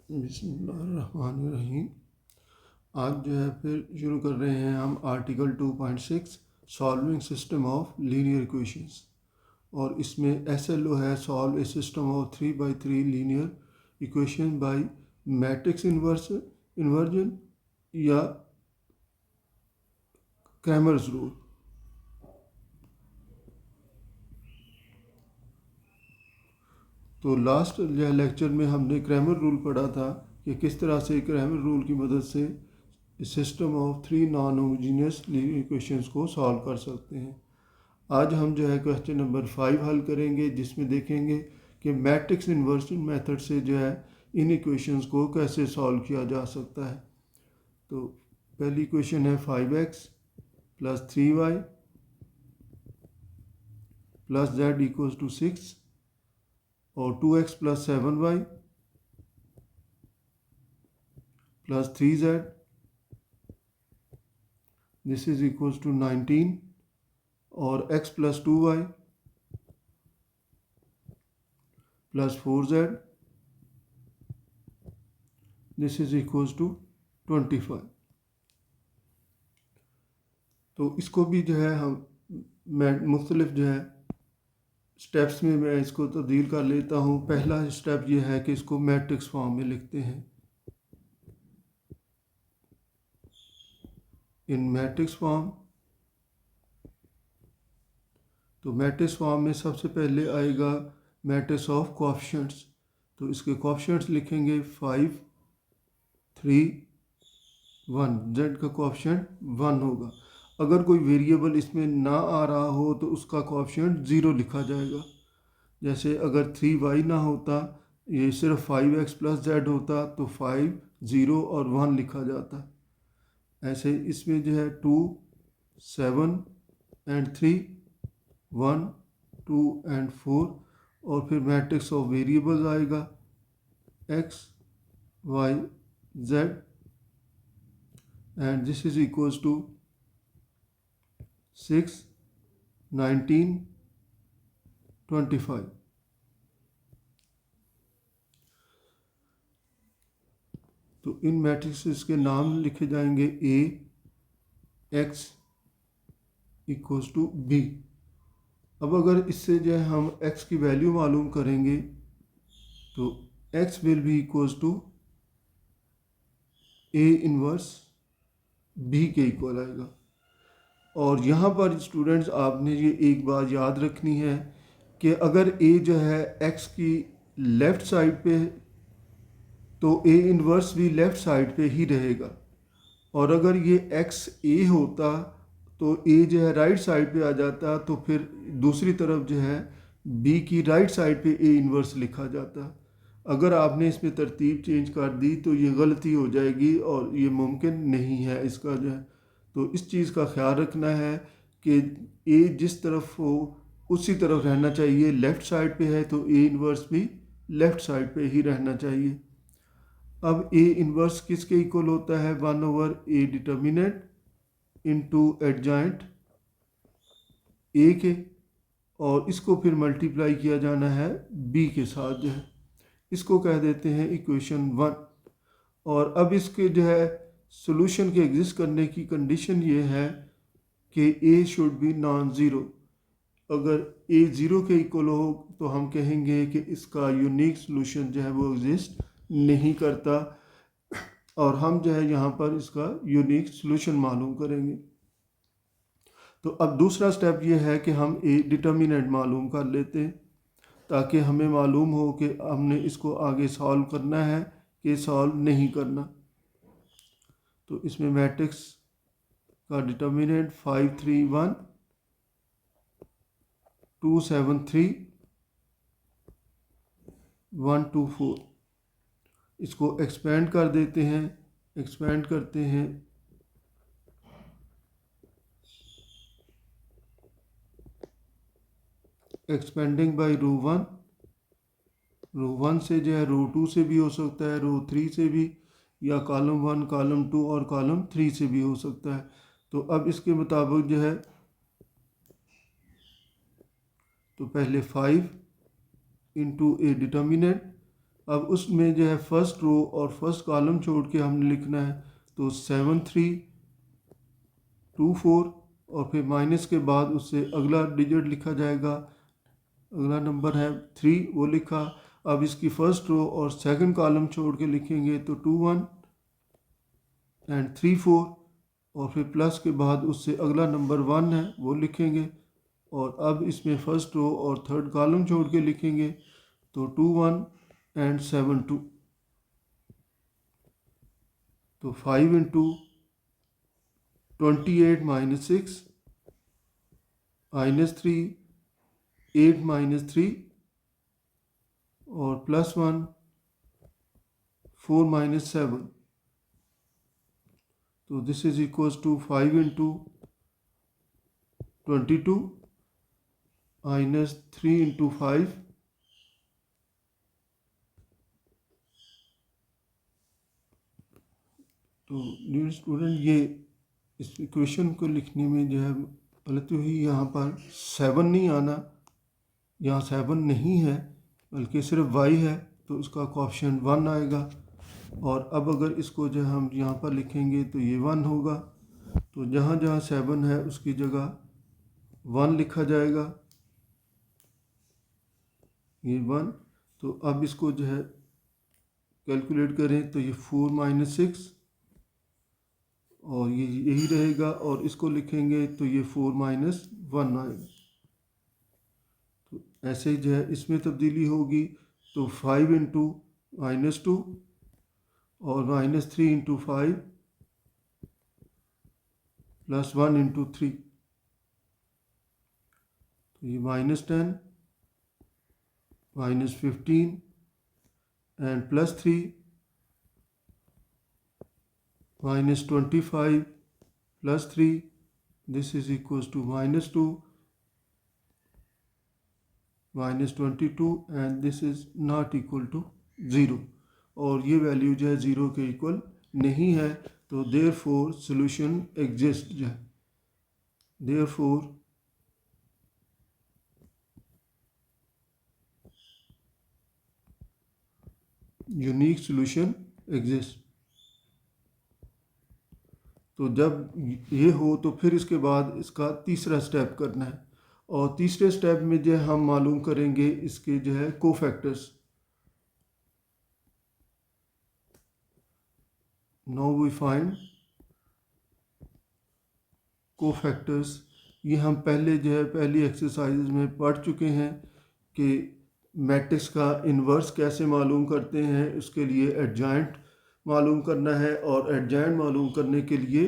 बिस्मिल्लाहिर्रहमानिर्रहीम। आज जो है फिर शुरू कर रहे हैं हम article 2.6 solving system of linear equations. और इसमें SLO है solve A system of 3x3 linear equation by matrix inversion या क्रैमर्स रूल। तो लास्ट लेक्चर में हमने क्रैमर रूल पढ़ा था कि किस तरह से क्रैमर रूल की मदद से system of 3 non homogeneous linear equations को सॉल्व कर सकते हैं। आज हम जो है क्वेश्चन नंबर 5 हल करेंगे, जिसमें देखेंगे कि मैट्रिक्स इन्वर्जन मेथड से जो है इन इक्वेशंस को कैसे सॉल्व किया जा सकता है। तो पहली इक्वेशन है 5x plus 3y plus z equals to 6 और 2x plus 7y plus 3z this is equals to 19 और x plus 2y plus 4z this is equals to 25। तो इसको भी जो है हम मुख्तलिफ जो है स्टेप्स में मैं इसको तब्दील कर लेता हूँ। पहला स्टेप ये है कि इसको मैट्रिक्स फॉर्म में लिखते हैं। इन मैट्रिक्स फॉर्म, तो मैट्रिक्स फॉर्म में सबसे पहले आएगा मैट्रिक्स ऑफ कोएफिशिएंट्स। तो इसके कोएफिशिएंट्स लिखेंगे 5, 3, 1। z का कोएफिशिएंट 1 होगा। अगर कोई वेरिएबल इसमें ना आ रहा हो तो उसका कोएफिशिएंट 0 लिखा जाएगा। जैसे अगर 3y ना होता, ये सिर्फ 5x प्लस z होता तो 5, 0 और 1 लिखा जाता। ऐसे इसमें जो है 2, 7 एंड 3, 1, 2 एंड 4। और फिर मैट्रिक्स ऑफ वेरिएबल्स आएगा x, y, z and this is equals to 6, 19, 25। तो इन मैट्रिक्स के नाम लिखे जाएंगे A x equals to B। अब अगर इससे जो है हम x की वैल्यू मालूम करेंगे तो x will be equals to A inverse B के इक्वल आएगा। और यहाँ पर स्टूडेंट्स आपने ये एक बात याद रखनी है कि अगर A जो है x की लेफ़्ट साइड पे तो A इन्वर्स भी लेफ़्ट साइड पे ही रहेगा। और अगर ये x A होता तो A जो है राइट साइड पे आ जाता, तो फिर दूसरी तरफ जो है B की राइट साइड पे A इन्वर्स लिखा जाता। अगर आपने इसमें तरतीब चेंज कर दी तो ये गलती हो जाएगी और ये मुमकिन नहीं है इसका जो है। तो इस चीज़ का ख्याल रखना है कि A जिस तरफ हो उसी तरफ रहना चाहिए। लेफ़्ट साइड पे है तो A इन्वर्स भी लेफ़्ट साइड पे ही रहना चाहिए। अब A इन्वर्स किसके इक्वल होता है? 1/A determinant into adjoint A के, और इसको फिर मल्टीप्लाई किया जाना है B के साथ जो है। इसको कह देते हैं इक्वेशन 1। और अब इसके जो है सॉल्यूशन के एग्जिस्ट करने की कंडीशन ये है कि A should be non zero. अगर A 0 के इक्वल हो तो हम कहेंगे कि इसका यूनिक सॉल्यूशन जो है वो एग्जिस्ट नहीं करता, और हम जो है यहाँ पर इसका यूनिक सॉल्यूशन मालूम करेंगे। तो अब दूसरा स्टेप ये है कि हम A डिटर्मिनेंट मालूम कर लेते हैं ताकि हमें मालूम हो कि हमने इसको आगे सॉल्व करना है कि सॉल्व नहीं करना। तो इसमें मैट्रिक्स का डिटर्मिनेंट 5, 3, 1, 2, 7, 3, 1, 2, 4। इसको एक्सपेंड कर देते हैं, एक्सपेंड करते हैं। एक्सपेंडिंग बाय रो 1, रो 1 से जो है रो 2 से भी हो सकता है, रो 3 से भी, या कॉलम 1, कॉलम 2 और कॉलम 3 से भी हो सकता है। तो अब इसके मुताबिक जो है तो पहले 5 इंटू A डिटर्मिनेंट अब उसमें जो है फर्स्ट रो और फर्स्ट कॉलम छोड़ के हमने लिखना है, तो 7 3 2 4 और फिर माइनस के बाद उससे अगला डिजिट लिखा जाएगा, अगला नंबर है 3 वो लिखा। अब इसकी फर्स्ट रो और सेकंड कॉलम छोड़ के लिखेंगे तो 2 1 एंड 3 4 और फिर प्लस के बाद उससे अगला नंबर 1 है वो लिखेंगे। और अब इसमें फर्स्ट रो और थर्ड कॉलम छोड़ के लिखेंगे तो 2 1 एंड 7 2, तो 5 इंटू 28 माइनस 6 माइनस 3 8 माइनस 3 और प्लस 1 4 माइनस 7, तो this is equals to 5 into 22 minus 3 into 5 तो डियर स्टूडेंट ये इस इक्वेशन को लिखने में जो है गलती हुई, यहाँ पर 7 नहीं आना, यहाँ 7 नहीं है बल्कि सिर्फ y है, तो उसका कोएफिशिएंट 1 आएगा। और अब अगर इसको जो हम यहाँ पर लिखेंगे तो ये 1 होगा, तो जहाँ जहाँ 7 है उसकी जगह 1 लिखा जाएगा, ये 1। तो अब इसको जो है कैलकुलेट करें तो ये 4 माइनस 6 और ये यही रहेगा, और इसको लिखेंगे तो ये 4 माइनस 1 आएगा। तो ऐसे जो है इसमें तब्दीली होगी, तो 5 इंटू माइनस 2 और माइनस 3 इंटू 5 प्लस 1 इंटू 3, तो ये minus 10 minus 15 and plus 3 minus 25 plus 3, this is equals to minus 2 minus 22 and this is not equal to 0, और ये वैल्यू जो है 0 के इक्वल नहीं है। तो देयरफॉर सॉल्यूशन एग्जिस्ट जो है, देयरफॉर यूनिक सॉल्यूशन एग्जिस्ट। तो जब ये हो तो फिर इसके बाद इसका तीसरा स्टेप करना है, और तीसरे स्टेप में जो हम मालूम करेंगे इसके जो है cofactors. Now we find cofactors. ये हम पहले जो है पहली एक्सरसाइज में पढ़ चुके हैं कि मैट्रिक्स का इन्वर्स कैसे मालूम करते हैं, उसके लिए एडजॉइंट मालूम करना है, और एडजॉइंट मालूम करने के लिए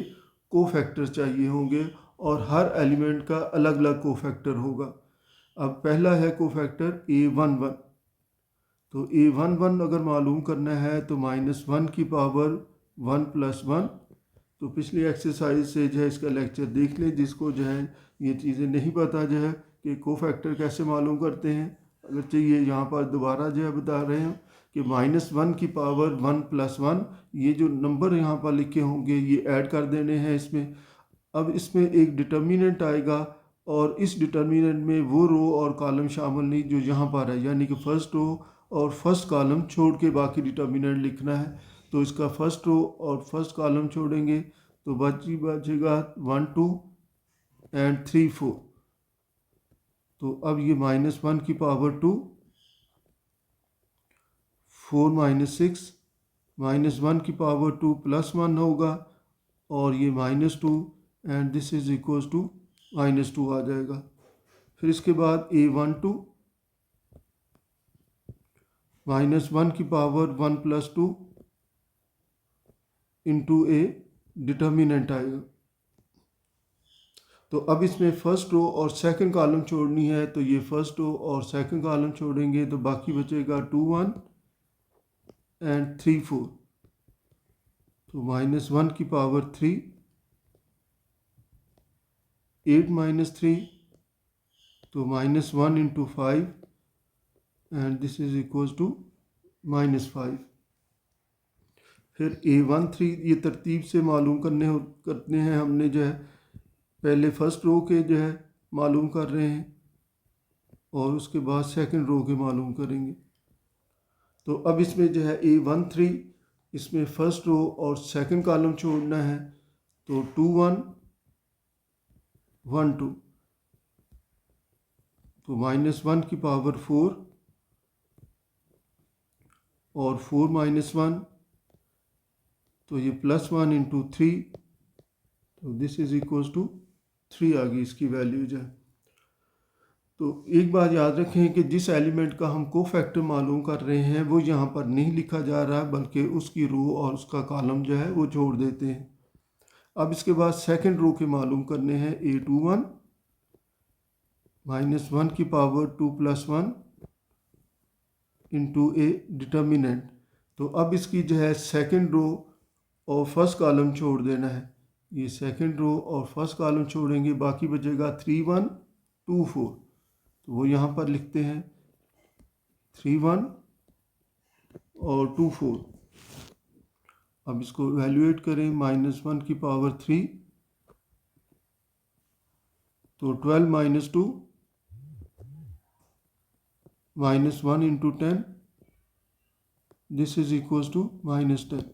कोफैक्टर चाहिए होंगे, और हर एलिमेंट का अलग अलग कोफैक्टर होगा। अब पहला है कोफैक्टर A11, तो A11 अगर मालूम करना है तो -1 की पावर 1 + 1। तो पिछली एक्सरसाइज से जो है इसका लेक्चर देख लें, जिसको जो है ये चीज़ें नहीं पता जो है कि कोफैक्टर कैसे मालूम करते हैं। अगर चाहिए यहाँ पर दोबारा जो है बता रहे हैं कि -1 की पावर 1 + 1, ये जो नंबर यहाँ पर लिखे होंगे ये ऐड कर देने हैं इसमें। अब इसमें एक डिटर्मिनेंट आएगा, और इस डिटर्मिनेंट में वो रो और कॉलम शामिल नहीं जो यहाँ पर है, यानी कि फर्स्ट रो और फर्स्ट कॉलम छोड़ के बाकी डिटर्मिनेंट लिखना है। तो इसका फर्स्ट रो और फर्स्ट कॉलम छोड़ेंगे तो बचेगा 1 2 एंड 3 4। तो अब ये -1 की पावर 2, 4 - 6, -1 की पावर 2 + 1 होगा, और ये -2 and this is equals to -2 आ जाएगा। फिर इसके बाद A12 -1 की पावर 1 + 2 इंटू ए डिटर्मिनेंट आएगा। तो अब इसमें फर्स्ट रो और सेकंड कॉलम छोड़नी है, तो ये फर्स्ट रो और सेकंड कॉलम छोड़ेंगे तो बाकी बचेगा 2 1 एंड 3 4। तो -1 की पावर 3, 8 - 3, तो -1 into 5 and this is equals to -5। फिर A13 ये तरतीब से मालूम करने हैं हमने जो है, पहले फर्स्ट रो के जो है मालूम कर रहे हैं और उसके बाद सेकंड रो के मालूम करेंगे। तो अब इसमें जो है A13, इसमें फर्स्ट रो और सेकंड कॉलम छोड़ना है, तो 2 1 1 2, तो -1 की पावर 4 और 4 -1, तो ये +1 इंटू 3, तो दिस इज इक्वल्स टू 3 आ गई इसकी वैल्यू जो है। तो एक बात याद रखें कि जिस एलिमेंट का हम कोफैक्टर मालूम कर रहे हैं वो यहाँ पर नहीं लिखा जा रहा है, बल्कि उसकी रो और उसका कॉलम जो है वो छोड़ देते हैं। अब इसके बाद सेकंड रो के मालूम करने हैं। A21 -1 की पावर 2 + 1 इंटू ए डिटर्मिनेंट। तो अब इसकी जो है सेकंड रो और फर्स्ट कॉलम छोड़ देना है। ये सेकंड रो और फर्स्ट कॉलम छोड़ेंगे, बाकी बचेगा 3 1 2 4। तो वो यहाँ पर लिखते हैं 3 1 और 2 4। अब इसको इवेल्युएट करें, -1 की पावर 3, तो 12 - 2 -1 into 10, this is equals to -10।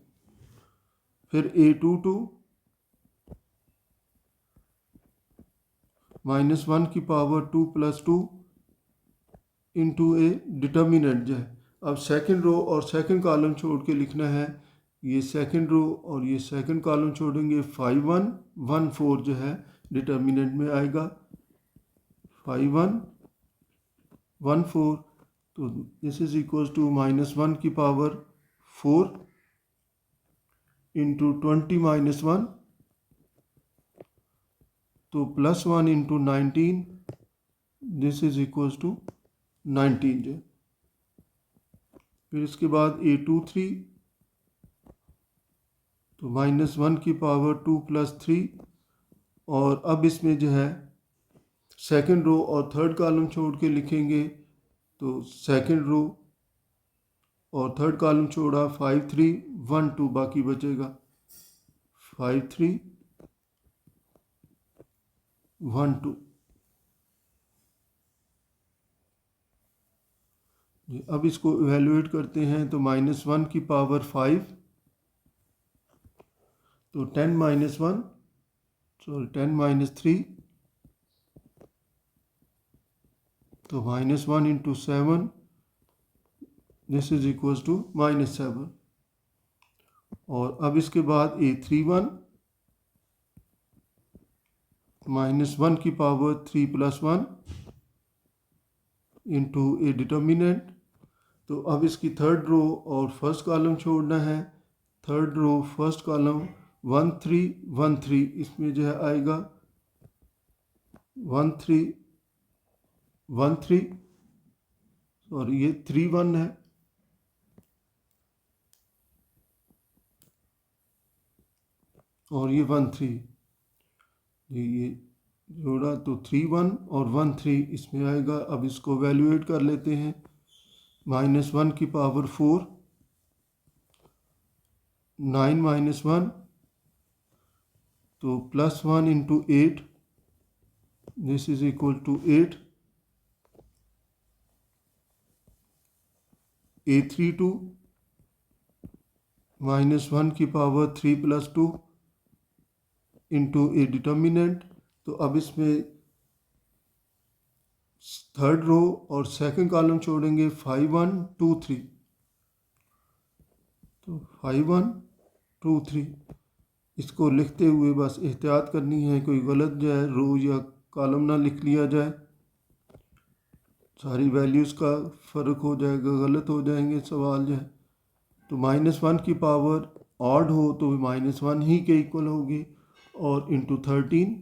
फिर A22 -1 की पावर 2 + 2 इंटू ए डिटर्मिनेंट जो है। अब सेकंड रो और सेकंड कॉलम छोड़ के लिखना है। ये सेकंड रो और ये सेकंड कॉलम छोड़ेंगे, 5 1 1 4 जो है डिटर्मिनेंट में आएगा, 5 1 1 4। तो दिस इज इक्वल्स टू -1 की पावर 4 इंटू 20 -1, तो +1 into 19, this is equals to 19 जो। फिर इसके बाद A23, तो -1 की पावर 2 + 3, और अब इसमें जो है सेकंड रो और थर्ड कॉलम छोड़ के लिखेंगे। तो सेकंड रो और थर्ड कॉलम छोड़ा, 5 3 1 2, बाकी बचेगा 5 3 1 2। अब इसको इवेल्युएट करते हैं, तो -1 की पावर 5, तो 10 -1 सॉरी 10 - 3, तो -1 into 7, this is equals to -7। और अब इसके बाद A31 -1 की पावर 3 + 1 इंटू ए डिटर्मिनेंट। तो अब इसकी थर्ड रो और फर्स्ट कॉलम छोड़ना है। थर्ड रो फर्स्ट कॉलम 1 3 1 3, इसमें जो है आएगा 1 3 1 3, और ये 3 1 है, और ये 1 3, ये जोड़ा तो 3 1 और 1 3 इसमें आएगा। अब इसको वैल्यूएट कर लेते हैं। -1 की पावर 4, 9 -1, तो +1 into 8, this is equal to 8। A32 -1 की पावर 3 + 2 इंटू ए डिटर्मिनेंट। तो अब इसमें थर्ड रो और सेकंड कॉलम छोड़ेंगे, 5 1 2 3, तो 5 1 2 3। इसको लिखते हुए बस एहतियात करनी है, कोई गलत जो है रो या कॉलम ना लिख लिया जाए, सारी वैल्यूज़ का फ़र्क हो जाएगा, गलत हो जाएंगे सवाल जो है। तो -1 की पावर ऑड हो तो -1 ही के इक्वल होगी, और इंटू 13,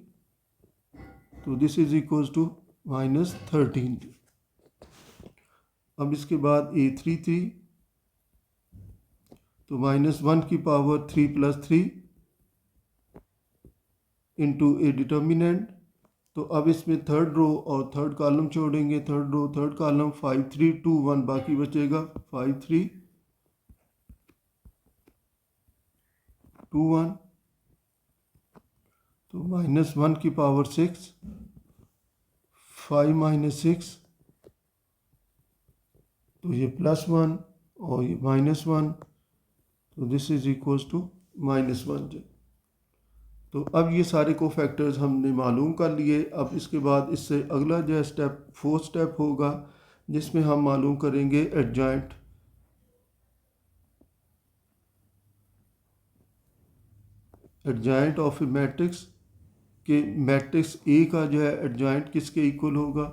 तो दिस इज इक्वल्स टू -13। अब इसके बाद A33, तो -1 की पावर 3 + 3 इंटू ए डिटर्मिनेंट। तो अब इसमें थर्ड रो और थर्ड कॉलम छोड़ेंगे, थर्ड रो थर्ड कॉलम, 5 3 2 1, बाकी बचेगा 5 3 2 1। तो -1 की पावर 6, 5 - 6, तो ये +1, और ये -1, तो दिस इज इक्वल्स टू -1 जो। तो अब ये सारे कोफैक्टर्स हमने मालूम कर लिए। अब इसके बाद इससे अगला जो है स्टेप, फोर्थ स्टेप होगा, जिसमें हम मालूम करेंगे adjoint. Adjoint of A matrix कि मैट्रिक्स ए का जो है एडजॉइंट किसके इक्वल होगा,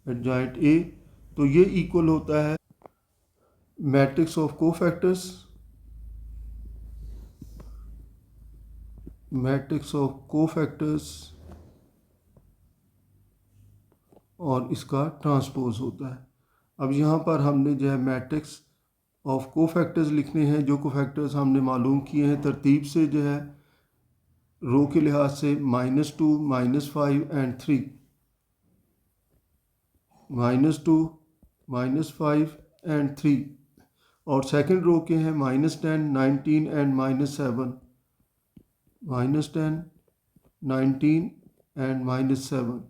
एडजॉइंट ए। तो ये इक्वल होता है matrix of cofactors, matrix of cofactors, और इसका ट्रांसपोज होता है। अब यहाँ पर हमने जो है मैट्रिक्स ऑफ कोफैक्टर्स लिखने हैं। जो कोफैक्टर्स हमने मालूम किए हैं तरतीब से जो है रो के लिहाज से -2, -5 एंड 3, -2, -5 एंड 3। और सेकंड रो के हैं -10, 19 एंड -7, -10, 19 एंड -7।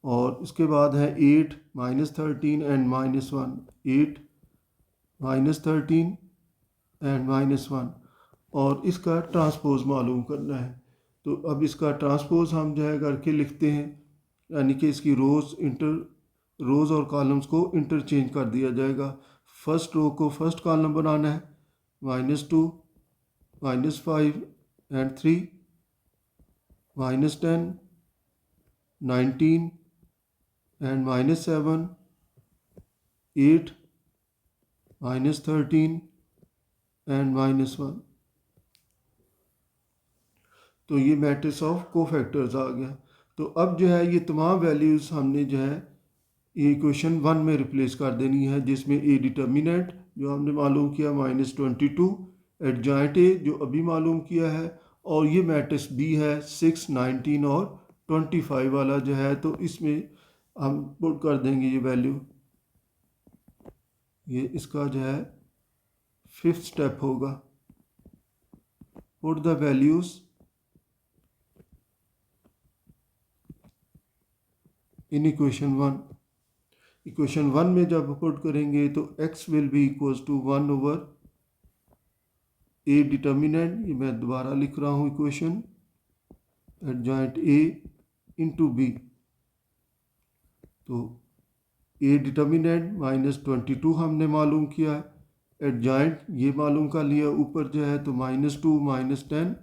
और इसके बाद है 8, -13 एंड -1, 8, -13 एंड -1। और इसका ट्रांसपोज मालूम करना है। तो अब इसका ट्रांसपोज हम जो है करके लिखते हैं, यानी कि इसकी रोज़ और कॉलम्स को इंटरचेंज कर दिया जाएगा। फर्स्ट रो को फर्स्ट कॉलम बनाना है, -2, -5 एंड 3, -10, 19 एंड -7, 8, -13 एंड -1। तो ये मैट्रिक्स ऑफ कोफैक्टर्स आ गया। तो अब जो है ये तमाम वैल्यूज़ हमने जो है ये इक्वेशन 1 में रिप्लेस कर देनी है, जिसमें ए डिटर्मिनेंट जो हमने मालूम किया -22, एडजॉइंट ए जो अभी मालूम किया है, और ये मैट्रिक्स बी है 6, 19 और 25 वाला जो है। तो इसमें हम पुट कर देंगे ये वैल्यू। ये इसका जो है फिफ्थ स्टेप होगा, put the values in equation 1। Equation 1 में जब पुट करेंगे तो x will be equals to 1 over A determinant, ये मैं दोबारा लिख रहा हूँ equation, adjoint A into B. तो ए डिटर्मिनेंट -22 हमने मालूम किया, एडजॉइंट ये मालूम कर लिया ऊपर जो है। तो -2, -10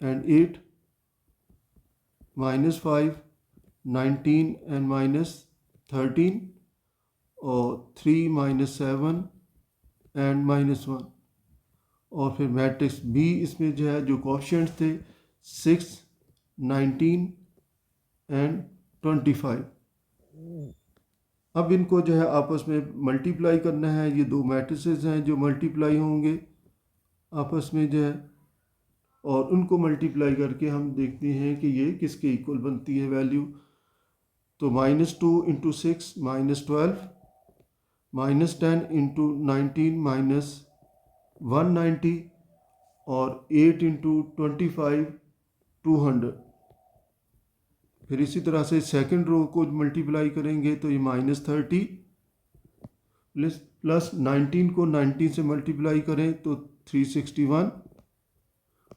एंड 8, -5, 19 एंड -13 और 3, -7 एंड -1। और फिर मैट्रिक्स बी इसमें जो है जो कोएफिशिएंट्स थे 6, 19 एंड 25। अब इनको जो है आपस में मल्टीप्लाई करना है। ये दो मैट्रिसेस हैं जो मल्टीप्लाई होंगे आपस में जो है, और उनको मल्टीप्लाई करके हम देखते हैं कि ये किसके इक्वल बनती है वैल्यू। तो -2 इंटू 6 -12, -10 इंटू 19 -190, और 8 इंटू 25 200। फिर इसी तरह से सेकंड रो को मल्टीप्लाई करेंगे तो ये -30 प्लस 19 को 19 से मल्टीप्लाई करें तो 361,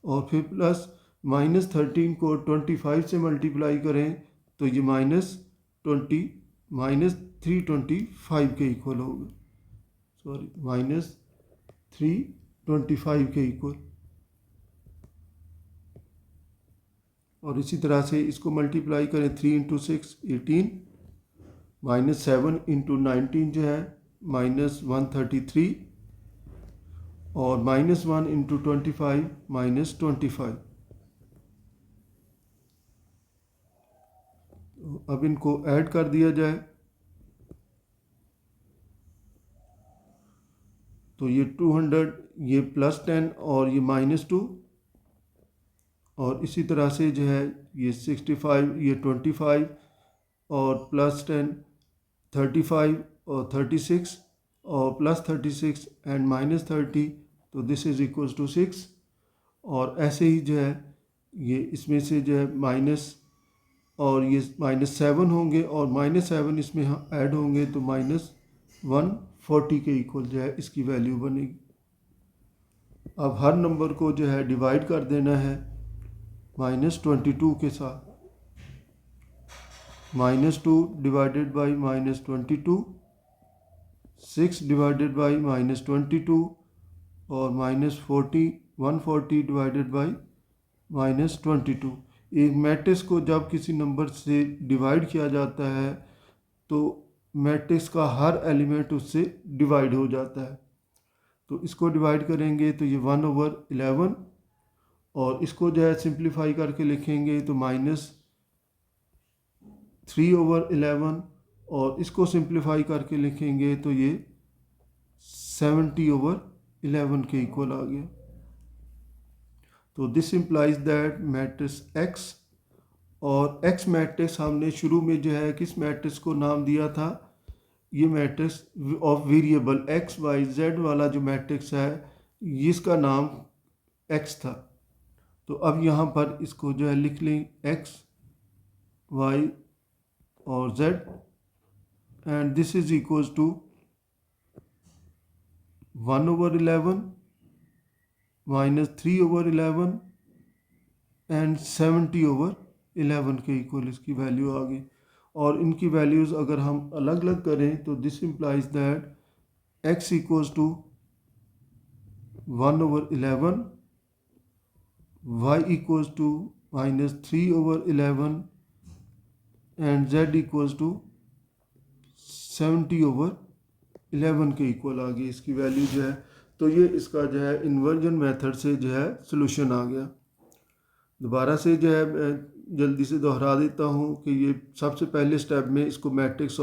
और फिर प्लस -13 को 25 से मल्टीप्लाई करें तो ये -325 के इक्वल होगा, सॉरी -325 के इक्वल। और इसी तरह से इसको मल्टीप्लाई करें 3 इंटू 6 18, -7 इंटू 19 जो है -133, और -1 इंटू 25 -25। अब इनको ऐड कर दिया जाए तो ये 200, ये +10 और ये -2, और इसी तरह से जो है ये 65, ये 25 और +10 35 और 36 और +36 एंड -30, तो दिस इज़ इक्वल्स टू 6। और ऐसे ही जो है ये इसमें से जो है माइनस, और ये -7 होंगे और -7 इसमें ऐड होंगे तो 140 के इक्वल जो है इसकी वैल्यू बनेगी। अब हर नंबर को जो है डिवाइड कर देना है -22 के साथ। -2 डिवाइडेड बाई -22, 6 डिवाइडेड बाई -22 और -140 डिवाइडेड बाई -22। एक मैट्रिक्स को जब किसी नंबर से डिवाइड किया जाता है तो मैट्रिक्स का हर एलिमेंट उससे डिवाइड हो जाता है। तो इसको डिवाइड करेंगे तो ये 1/11, और इसको जो है सिंप्लीफाई करके लिखेंगे तो -3/11, और इसको सिंप्लीफाई करके लिखेंगे तो ये 70/11 के इक्वल आ गया। तो this implies that matrix X, और X मैट्रिक्स हमने शुरू में जो है किस मैट्रिक्स को नाम दिया था, ये मैट्रिक्स ऑफ वेरिएबल XYZ वाला जो मैट्रिक्स है इसका नाम X था। तो अब यहाँ पर इसको जो है लिख लें X, Y और Z, and this is equals to 1/11 -3/11 and 70/11 के इक्वल इसकी वैल्यू आ गई। और इनकी वैल्यूज़ अगर हम अलग अलग करें तो this implies that x equals to 1/11, y equals to -3/11 and z equals to 70/11 के इक्वल आ गई इसकी वैल्यू जो है। तो ये इसका जो है इन्वर्जन मेथड से जो है सॉल्यूशन आ गया। दोबारा से जो है मैं जल्दी से दोहरा देता हूँ कि ये सबसे पहले स्टेप में इसको मैट्रिक्स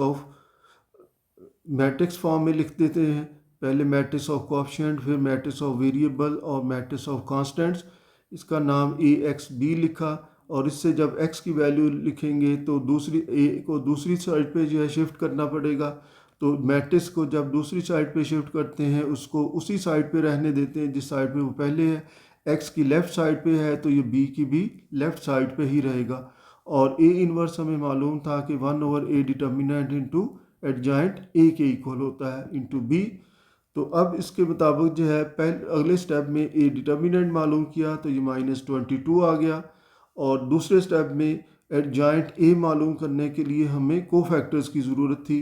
फॉर्म में लिख देते हैं। पहले मैट्रिक्स ऑफ कोएफिशिएंट, फिर मैट्रिक्स ऑफ वेरिएबल और मैट्रिक्स ऑफ कांस्टेंट्स। इसका नाम AXB लिखा, और इससे जब x की वैल्यू लिखेंगे तो दूसरी a को दूसरी साइड पे जो है शिफ्ट करना पड़ेगा। तो मैट्रिक्स को जब दूसरी साइड पे शिफ्ट करते हैं उसको उसी साइड पे रहने देते हैं जिस साइड पे वो पहले है। x की लेफ़्ट साइड पे है तो ये b की भी लेफ़्ट साइड पे ही रहेगा। और a इन्वर्स हमें मालूम था कि 1/a determinant into adjoint a के इक्वल होता है इंटू b। तो अब इसके मुताबिक जो है पहले अगले स्टेप में a डिटर्मिनेंट मालूम किया तो ये -22 आ गया। और दूसरे स्टेप में एडजॉइंट a मालूम करने के लिए हमें कोफैक्टर्स की ज़रूरत थी।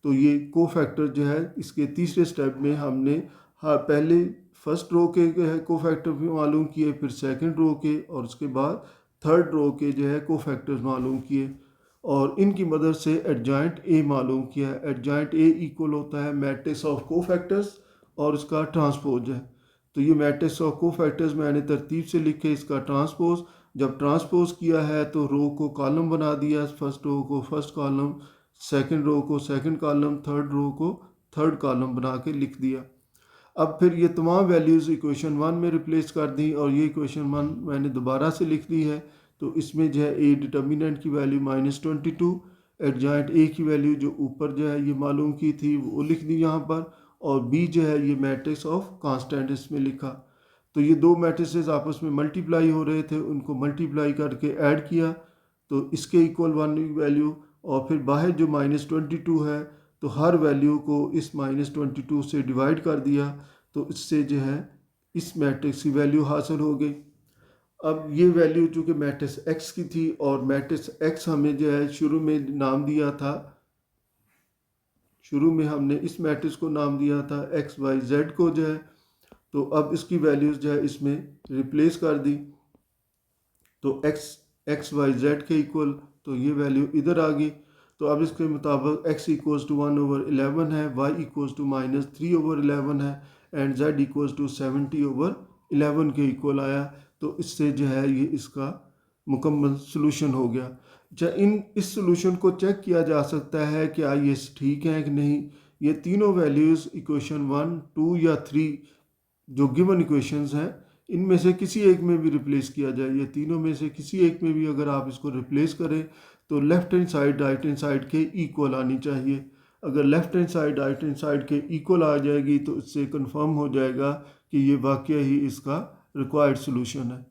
तो ये कोफैक्टर जो है इसके तीसरे स्टेप में हमने पहले फर्स्ट रो के कोफैक्टर भी मालूम किए, फिर सेकंड रो के, और उसके बाद थर्ड रो के जो है कोफैक्टर्स मालूम किए, और इनकी मदद से एडजॉइंट a मालूम किया। एडजॉइंट a इक्वल होता है मैट्रिक्स ऑफ कोफैक्टर्स और उसका ट्रांसपोज है। तो ये मैट्रिक्स ऑफ कोफैक्टर्स मैंने तरतीब से लिखे, इसका ट्रांसपोज जब ट्रांसपोज किया है तो रो को कॉलम बना दिया, फर्स्ट रो को फर्स्ट कॉलम, सेकंड रो को सेकंड कॉलम, थर्ड रो को थर्ड कॉलम बना के लिख दिया। अब फिर ये तमाम वैल्यूज़ इक्वेशन 1 में रिप्लेस कर दी, और ये इक्वेशन 1 मैंने दोबारा से लिख दी है। तो इसमें जो है a डिटर्मिनेंट की वैल्यू -22, एडजॉइंट a की वैल्यू जो ऊपर जो है ये मालूम की थी वो लिख दी यहाँ पर, और b जो है ये मैट्रिक्स ऑफ कांस्टेंट इसमें लिखा। तो ये दो मैट्रिसेस आपस में मल्टीप्लाई हो रहे थे, उनको मल्टीप्लाई करके ऐड किया तो इसके इक्वल 1 वैल्यू, और फिर बाहर जो -22 है तो हर वैल्यू को इस -22 से डिवाइड कर दिया, तो इससे जो है इस मैट्रिक्स की वैल्यू हासिल हो गई। अब ये वैल्यू चूँकि मैट्रिक्स x की थी, और मैट्रिक्स x हमें जो है शुरू में नाम दिया था, शुरू में हमने इस मैट्रिक्स को नाम दिया था XYZ को जो है। तो अब इसकी वैल्यूज़ जो है इसमें रिप्लेस कर दी, तो XYZ के इक्वल, तो ये वैल्यू इधर आ गई। तो अब इसके मुताबिक x इक्वल्स टू 1/11 है, y इक्वल्स टू -3/11 है, एंड z इक्वल्स टू 70/11 के इक्वल आया। तो इससे जो है ये इसका मुकम्मल सॉल्यूशन हो गया। इस सॉल्यूशन को चेक किया जा सकता है क्या ये ठीक है कि नहीं। ये तीनों वैल्यूज़ इक्वेशन 1, 2 या 3 जो गिवन इक्वेशंस हैं इनमें से किसी एक में भी रिप्लेस किया जाए, ये तीनों में से किसी एक में भी अगर आप इसको रिप्लेस करें तो left hand side right hand side के इक्वल आनी चाहिए। अगर left hand side right hand side के इक्वल आ जाएगी तो इससे कंफर्म हो जाएगा कि ये वाकई ही इसका रिक्वायर्ड सॉल्यूशन है।